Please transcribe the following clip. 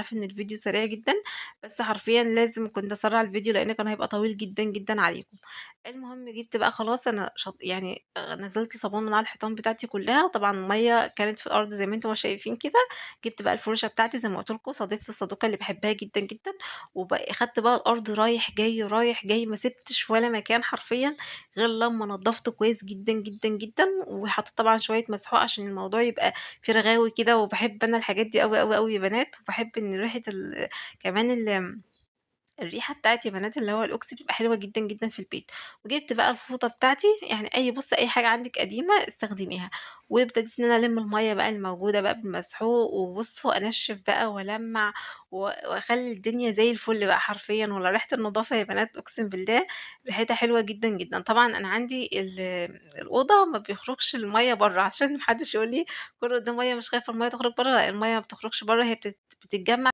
عارفة إن الفيديو سريع جدًا، بس حرفيًا لازم كنت أسرّع الفيديو لإن كان هيبقى طويل جدًا، جدًا عليكم. المهم جِبت بقى خلاص أنا يعني نزّلت صابون من على الحيطان بتاعتي كلّها، وطبعًا المَيّة كانت في الأرض زي ما أنتم ما شايفين كده، جِبت بقى الفرشة بتاعتي زي ما قُلت لكم، صديقة الصدوقة اللي باحبها جدًا، جدًا، أخدت بقى الأرض رايح جاي، رايح جاي، ما سِبتش ولا مكان حرفيًا غير لمّا نضّفته كويس جدًا، جدًا، جدًا، وحطيت طبعًا شوية مسحوق عشان الموضوع يبقى فيه رغاوي كده، وباحب أنا الحاجات دي أوي، أوي، أوي يا بنات، وباحب إن ريحة كمان الريحة بتاعة يا بنات اللي هو الأوكس بتبقى حلوة جدًا، جدًا في البيت، وجِبت بقى الفوطة بتاعتي يعني بُصّي أي حاجة عندِك قديمة استخدميها، وابتديت إن أنا ألِم المَيّة بقى الموجودة بقى بالمسحوق، وبُصّوا أنشّف بقى وألمّع وأخلّي الدنيا زي الفل بقى حرفيًا، ولا ريحة النضافة يا بنات أقسم بالله ريحتها حلوة جدًا، جدًا. طبعًا أنا عندي الأوضة ما بيخرجش المَيّة برّه عشان ما حدش يقول لي كل ده مَيّة مش خايفة المَيّة تخرج برّه، لأ المَيّة ما بتخرجش برّه هي بتتجمّع